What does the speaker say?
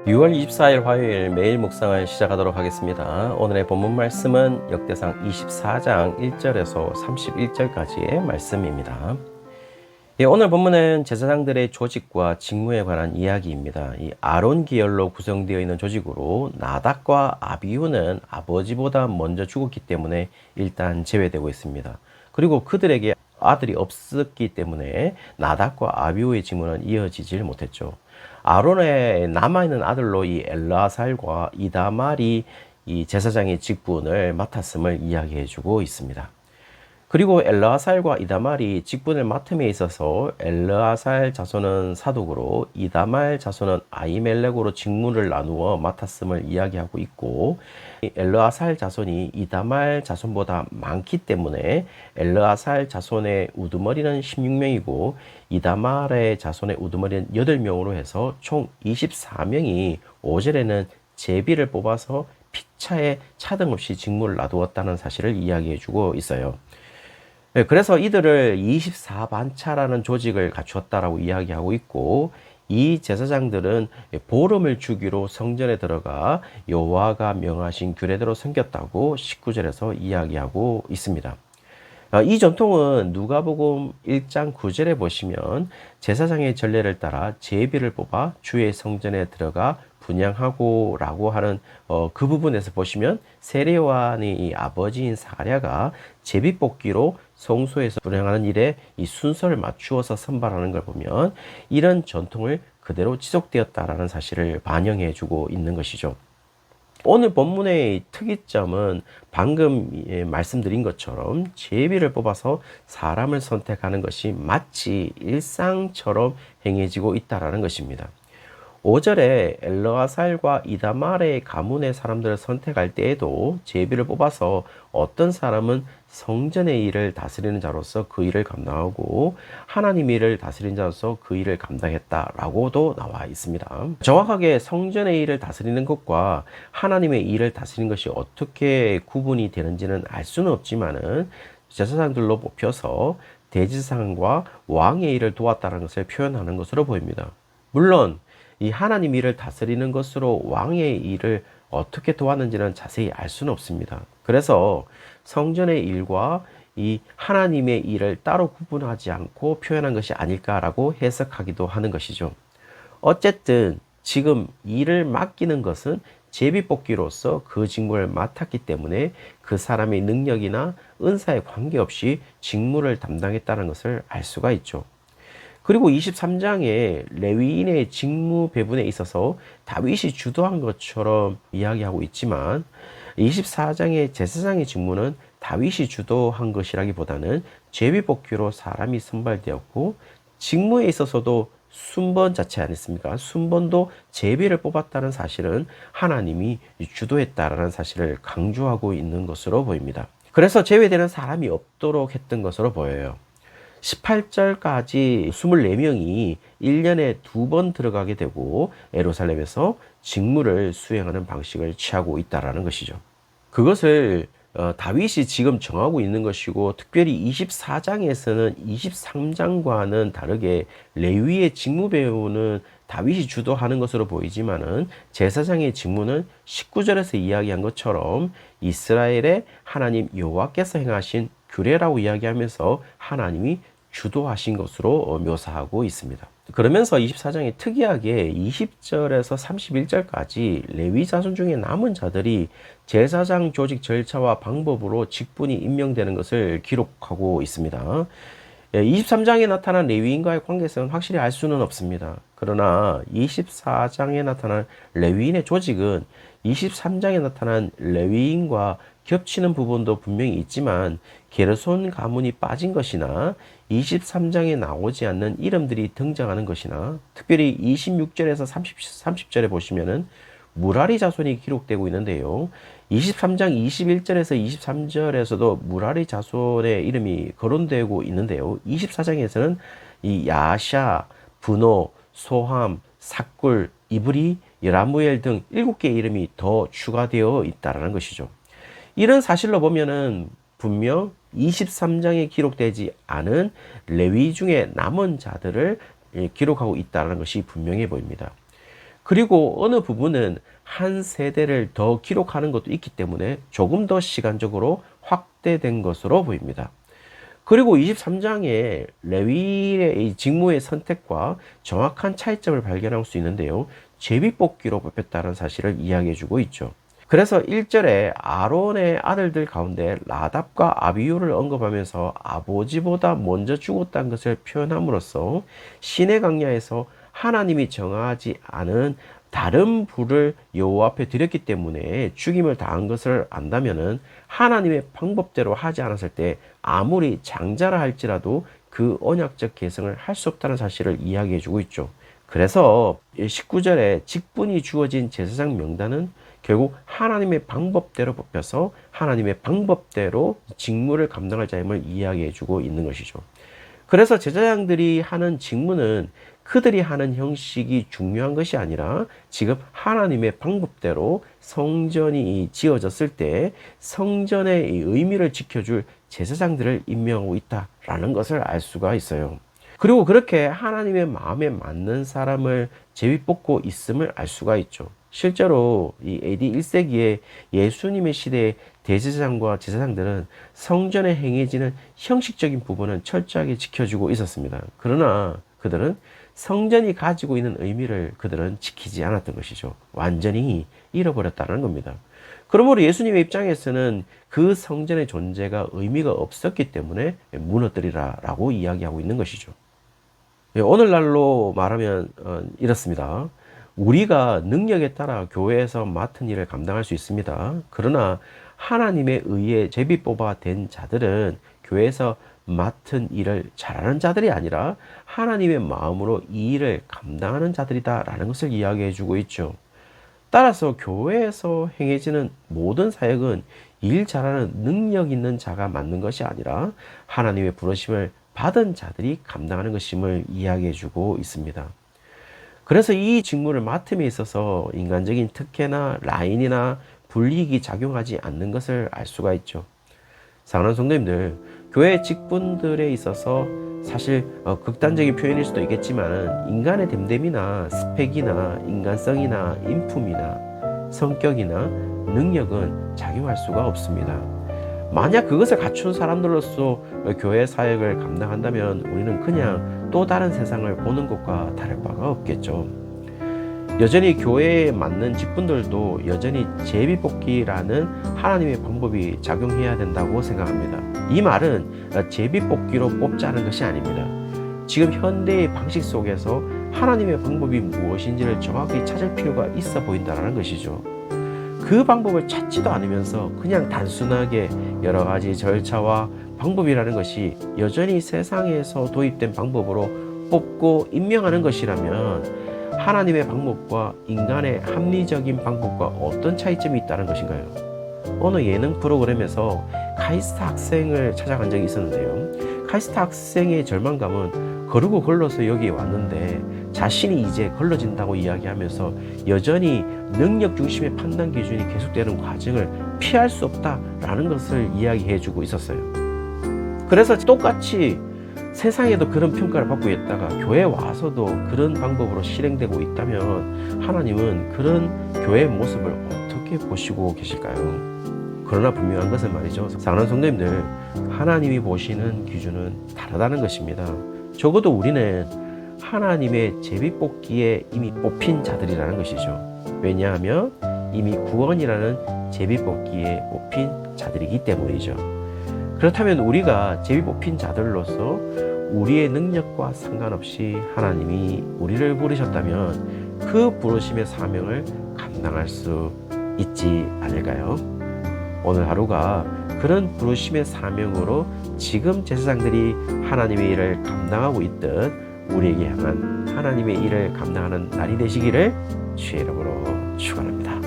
6월 24일 화요일 매일 묵상을 시작하도록 하겠습니다. 오늘의 본문 말씀은 역대상 24장 1절에서 31절까지의 말씀입니다. 오늘 본문은 제사장들의 조직과 직무에 관한 이야기입니다. 이 아론 계열로 구성되어 있는 조직으로 나답과 아비후는 아버지보다 먼저 죽었기 때문에 일단 제외되고 있습니다. 그리고 그들에게 아들이 없었기 때문에 나답과 아비후의 직무는 이어지질 못했죠. 아론의 남아있는 아들로 이 엘르아살과 이다말이 이 제사장의 직분을 맡았음을 이야기해주고 있습니다. 그리고 엘르아살과 이다말이 직분을 맡음에 있어서 엘르아살 자손은 사독으로 이다말 자손은 아히멜렉으로 직무를 나누어 맡았음을 이야기하고 있고, 엘르아살 자손이 이다말 자손보다 많기 때문에 엘르아살 자손의 우두머리는 16명이고 이다말의 자손의 우두머리는 8명으로 해서 총 24명이 5절에는 제비를 뽑아서 피차에 차등 없이 직무를 놔두었다는 사실을 이야기해주고 있어요. 그래서 이들을 24반차라는 조직을 갖추었다라고 이야기하고 있고, 이 제사장들은 보름을 주기로 성전에 들어가 여호와가 명하신 규례대로 섬겼다고 19절에서 이야기하고 있습니다. 이 전통은 누가복음 1장 9절에 보시면 제사장의 전례를 따라 제비를 뽑아 주의 성전에 들어가 분향하고 라고 하는 그 부분에서 보시면 세례요한의 아버지인 사랴가 제비 뽑기로 성소에서 분향하는 일에 이 순서를 맞추어서 선발하는 걸 보면 이런 전통을 그대로 지속되었다라는 사실을 반영해 주고 있는 것이죠. 오늘 본문의 특이점은 방금 말씀드린 것처럼 제비를 뽑아서 사람을 선택하는 것이 마치 일상처럼 행해지고 있다라는 것입니다. 5절에 엘르아살과 이다말의 가문의 사람들을 선택할 때에도 제비를 뽑아서 어떤 사람은 성전의 일을 다스리는 자로서 그 일을 감당하고 하나님의 일을 다스리는 자로서 그 일을 감당했다라고도 나와 있습니다. 정확하게 성전의 일을 다스리는 것과 하나님의 일을 다스리는 것이 어떻게 구분이 되는지는 알 수는 없지만은 제사장들로 뽑혀서 대제사장과 왕의 일을 도왔다는 것을 표현하는 것으로 보입니다. 물론 이 하나님 일을 다스리는 것으로 왕의 일을 어떻게 도왔는지는 자세히 알 수는 없습니다. 그래서 성전의 일과 이 하나님의 일을 따로 구분하지 않고 표현한 것이 아닐까라고 해석하기도 하는 것이죠. 어쨌든 지금 일을 맡기는 것은 제비뽑기로서 그 직무를 맡았기 때문에 그 사람의 능력이나 은사에 관계없이 직무를 담당했다는 것을 알 수가 있죠. 그리고 23장에 레위인의 직무 배분에 있어서 다윗이 주도한 것처럼 이야기하고 있지만 24장의 제사장의 직무는 다윗이 주도한 것이라기보다는 제비뽑기로 사람이 선발되었고, 직무에 있어서도 순번 자체 아니었습니까? 순번도 제비를 뽑았다는 사실은 하나님이 주도했다라는 사실을 강조하고 있는 것으로 보입니다. 그래서 제외되는 사람이 없도록 했던 것으로 보여요. 18절까지 24명이 1년에 2번 들어가게 되고 예루살렘에서 직무를 수행하는 방식을 취하고 있다는 것이죠. 그것을 다윗이 지금 정하고 있는 것이고, 특별히 24장에서는 23장과는 다르게 레위의 직무 배우는 다윗이 주도하는 것으로 보이지만은 제사장의 직무는 19절에서 이야기한 것처럼 이스라엘의 하나님 여호와께서 행하신 규례라고 이야기하면서 하나님이 주도하신 것으로 묘사하고 있습니다. 그러면서 24장이 특이하게 20절에서 31절까지 레위 자손 중에 남은 자들이 제사장 조직 절차와 방법으로 직분이 임명되는 것을 기록하고 있습니다. 23장에 나타난 레위인과의 관계성은 확실히 알 수는 없습니다. 그러나 24장에 나타난 레위인의 조직은 23장에 나타난 레위인과 겹치는 부분도 분명히 있지만 게르손 가문이 빠진 것이나 23장에 나오지 않는 이름들이 등장하는 것이나, 특별히 26절에서 30절에 보시면은 무라리 자손이 기록되고 있는데요. 23장 21절에서 23절에서도 무라리 자손의 이름이 거론되고 있는데요. 24장에서는 이 야샤, 분노, 소함, 삭굴, 이브리, 라무엘 등 7개의 이름이 더 추가되어 있다는 것이죠. 이런 사실로 보면은 분명 23장에 기록되지 않은 레위 중에 남은 자들을 기록하고 있다는 것이 분명해 보입니다. 그리고 어느 부분은 한 세대를 더 기록하는 것도 있기 때문에 조금 더 시간적으로 확대된 것으로 보입니다. 그리고 23장에 레위의 이 직무의 선택과 정확한 차이점을 발견할 수 있는데요. 제비뽑기로 뽑혔다는 사실을 이야기해주고 있죠. 그래서 1절에 아론의 아들들 가운데 라답과 아비후를 언급하면서 아버지보다 먼저 죽었다는 것을 표현함으로써 시내 강야에서 하나님이 정하지 않은 다른 불을 여호와 앞에 드렸기 때문에 죽임을 당한 것을 안다면은 하나님의 방법대로 하지 않았을 때 아무리 장자라 할지라도 그 언약적 계승을 할 수 없다는 사실을 이야기해 주고 있죠. 그래서 19절에 직분이 주어진 제사장 명단은 결국 하나님의 방법대로 뽑혀서 하나님의 방법대로 직무를 감당할 자임을 이야기해 주고 있는 것이죠. 그래서 제사장들이 하는 직무는 그들이 하는 형식이 중요한 것이 아니라 지금 하나님의 방법대로 성전이 지어졌을 때 성전의 의미를 지켜줄 제사장들을 임명하고 있다라는 것을 알 수가 있어요. 그리고 그렇게 하나님의 마음에 맞는 사람을 제비뽑고 있음을 알 수가 있죠. 실제로 이 AD 1세기에 예수님의 시대의 대제사장과 제사장들은 성전에 행해지는 형식적인 부분은 철저하게 지켜주고 있었습니다. 그러나 그들은 성전이 가지고 있는 의미를 그들은 지키지 않았던 것이죠. 완전히 잃어버렸다는 겁니다. 그러므로 예수님의 입장에서는 그 성전의 존재가 의미가 없었기 때문에 무너뜨리라 라고 이야기하고 있는 것이죠. 오늘날로 말하면 이렇습니다. 우리가 능력에 따라 교회에서 맡은 일을 감당할 수 있습니다. 그러나 하나님의 의에 제비 뽑아 된 자들은 교회에서 맡은 일을 잘하는 자들이 아니라 하나님의 마음으로 이 일을 감당하는 자들이다라는 것을 이야기해 주고 있죠. 따라서 교회에서 행해지는 모든 사역은 일 잘하는 능력 있는 자가 맡는 것이 아니라 하나님의 부르심을 받은 자들이 감당하는 것임을 이야기해 주고 있습니다. 그래서 이 직무를 맡음에 있어서 인간적인 특혜나 라인이나 불이익이 작용하지 않는 것을 알 수가 있죠. 사랑하는 성도님들, 교회 직분들에 있어서 사실 극단적인 표현일 수도 있겠지만 인간의 됨됨이나 스펙이나 인간성이나 인품이나 성격이나 능력은 작용할 수가 없습니다. 만약 그것을 갖춘 사람들로서 교회 사역을 감당한다면 우리는 그냥 또 다른 세상을 보는 것과 다를 바가 없겠죠. 여전히 교회에 맞는 직분들도 여전히 제비뽑기라는 하나님의 방법이 작용해야 된다고 생각합니다. 이 말은 제비뽑기로 뽑자는 것이 아닙니다. 지금 현대의 방식 속에서 하나님의 방법이 무엇인지를 정확히 찾을 필요가 있어 보인다는 것이죠. 그 방법을 찾지도 않으면서 그냥 단순하게 여러 가지 절차와 방법이라는 것이 여전히 세상에서 도입된 방법으로 뽑고 임명하는 것이라면 하나님의 방법과 인간의 합리적인 방법과 어떤 차이점이 있다는 것인가요? 어느 예능 프로그램에서 카이스트 학생을 찾아간 적이 있었는데요. 카이스트 학생의 절망감은 거르고 걸러서 여기에 왔는데 자신이 이제 걸러진다고 이야기하면서 여전히 능력 중심의 판단 기준이 계속되는 과정을 피할 수 없다라는 것을 이야기해 주고 있었어요. 그래서 똑같이 세상에도 그런 평가를 받고 있다가 교회에 와서도 그런 방법으로 실행되고 있다면 하나님은 그런 교회의 모습을 어떻게 보시고 계실까요? 그러나 분명한 것은 말이죠. 사랑하는 성도님들, 하나님이 보시는 기준은 다르다는 것입니다. 적어도 우리는 하나님의 제비뽑기에 이미 뽑힌 자들이라는 것이죠. 왜냐하면 이미 구원이라는 제비뽑기에 뽑힌 자들이기 때문이죠. 그렇다면 우리가 제비뽑힌 자들로서 우리의 능력과 상관없이 하나님이 우리를 부르셨다면 그 부르심의 사명을 감당할 수 있지 않을까요? 오늘 하루가 그런 부르심의 사명으로 지금 제사장들이 하나님의 일을 감당하고 있듯 우리에게 향한 하나님의 일을 감당하는 날이 되시기를 주의 이름으로 축원합니다.